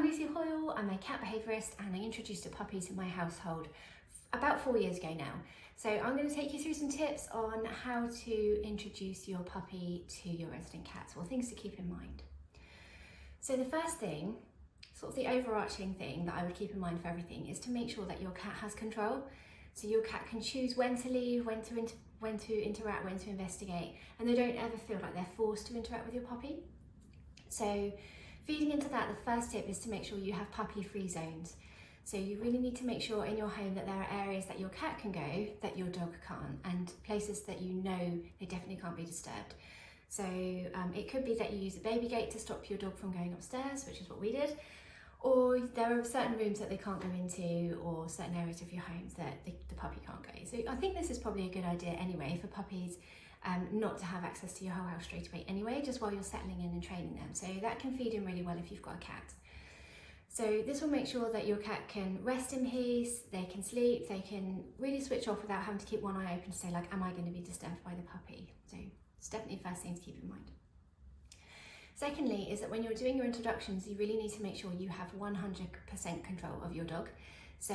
I'm Lucy Hoyle, I'm a cat behaviourist and I introduced a puppy to my household about 4 years ago now. So I'm going to take you through some tips on how to introduce your puppy to your resident cats, or things to keep in mind. So the first thing, sort of the overarching thing that I would keep in mind for everything, is to make sure that your cat has control. So your cat can choose when to leave, when to interact, when to investigate, and they don't ever feel like they're forced to interact with your puppy. So feeding into that, the first tip is to make sure you have puppy-free zones. So you really need to make sure in your home that there are areas that your cat can go that your dog can't, and places that you know they definitely can't be disturbed. So it could be that you use a baby gate to stop your dog from going upstairs, which is what we did, or there are certain rooms that they can't go into, or certain areas of your home that the puppy can't go. So I think this is probably a good idea anyway for puppies not to have access to your whole house straight away anyway, just while you're settling in and training them. So that can feed in really well if you've got a cat. So this will make sure that your cat can rest in peace, they can sleep, they can really switch off without having to keep one eye open to say, like, am I going to be disturbed by the puppy? So it's definitely the first thing to keep in mind. Secondly is that when you're doing your introductions, you really need to make sure you have 100% control of your dog. So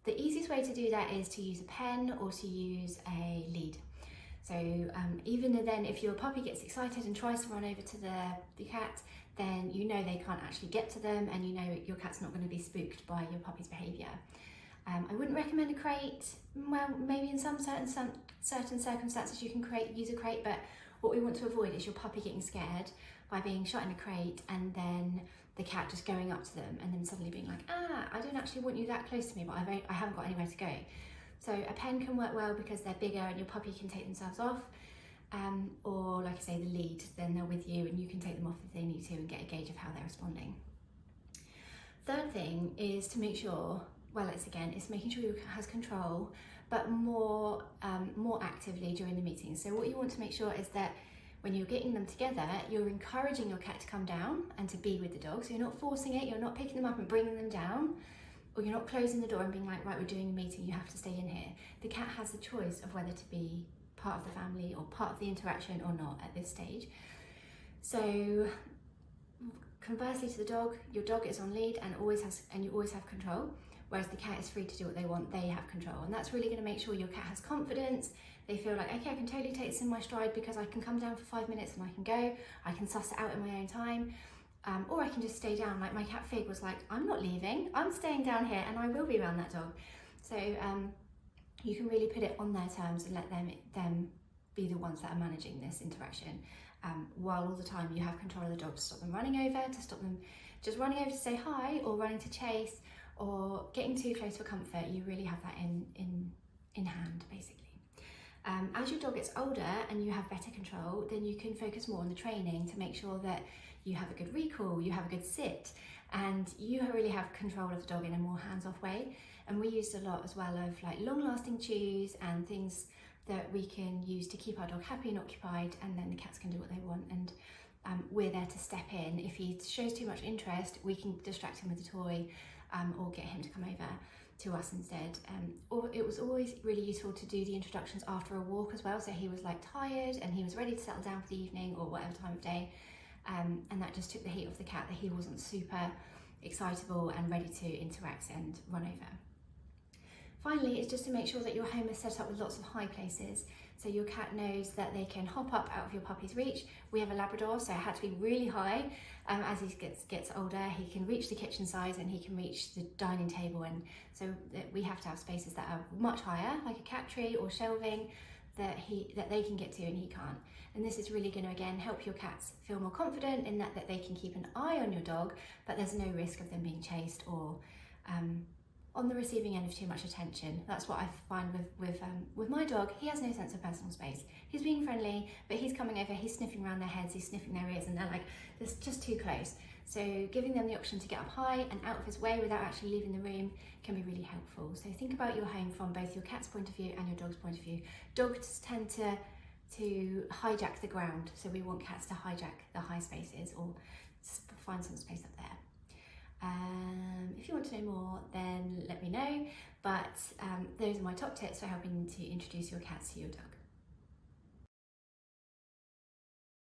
the easiest way to do that is to use a pen or to use a lead. So even then, if your puppy gets excited and tries to run over to the cat, then you know they can't actually get to them, and you know your cat's not going to be spooked by your puppy's behaviour. I wouldn't recommend a crate. Well, maybe in some certain circumstances you can use a crate, but what we want to avoid is your puppy getting scared by being shut in a crate and then the cat just going up to them and then suddenly being like, I don't actually want you that close to me, but I haven't got anywhere to go. So a pen can work well because they're bigger and your puppy can take themselves off, or like I say, the lead, then they're with you and you can take them off if they need to and get a gauge of how they're responding. Third thing is to make sure, it's making sure your cat has control, but more actively during the meeting. So what you want to make sure is that when you're getting them together, you're encouraging your cat to come down and to be with the dog. So you're not forcing it, you're not picking them up and bringing them down, or you're not closing the door and being like, right, we're doing a meeting, you have to stay in here. The cat has the choice of whether to be part of the family or part of the interaction or not at this stage. So conversely to the dog, your dog is on lead and you always have control, whereas the cat is free to do what they want, they have control. And that's really going to make sure your cat has confidence. They feel like, okay, I can totally take this in my stride because I can come down for 5 minutes and I can go, I can suss it out in my own time. Or I can just stay down. Like my cat Fig was like, I'm not leaving, I'm staying down here and I will be around that dog. So you can really put it on their terms and let them be the ones that are managing this interaction, while all the time you have control of the dog to stop them running over, to stop them just running over to say hi, or running to chase, or getting too close for comfort. You really have that in hand, basically. As your dog gets older and you have better control, then you can focus more on the training to make sure that you have a good recall, you have a good sit, and you really have control of the dog in a more hands-off way. And we used a lot as well of like long-lasting chews and things that we can use to keep our dog happy and occupied, and then the cats can do what they want, and we're there to step in. If he shows too much interest, we can distract him with a toy, or get him to come over to us instead. Or it was always really useful to do the introductions after a walk as well, so he was like tired and he was ready to settle down for the evening or whatever time of day, and that just took the heat off the cat, that he wasn't super excitable and ready to interact and run over. Finally, it's just to make sure that your home is set up with lots of high places, so your cat knows that they can hop up out of your puppy's reach. We have a Labrador, so it had to be really high. As he gets older, he can reach the kitchen size and he can reach the dining table, and so we have to have spaces that are much higher, like a cat tree or shelving, that they can get to and he can't. And this is really going to, again, help your cats feel more confident in that they can keep an eye on your dog, but there's no risk of them being chased or on the receiving end of too much attention. That's what I find with my dog. He has no sense of personal space. He's being friendly, but he's coming over, he's sniffing around their heads, he's sniffing their ears, and they're like, this is just too close. So giving them the option to get up high and out of his way without actually leaving the room can be really helpful. So think about your home from both your cat's point of view and your dog's point of view. Dogs tend to hijack the ground, so we want cats to hijack the high spaces or find some space up there. If you want to know more, then let me know, but those are my top tips for helping to introduce your cats to your dog.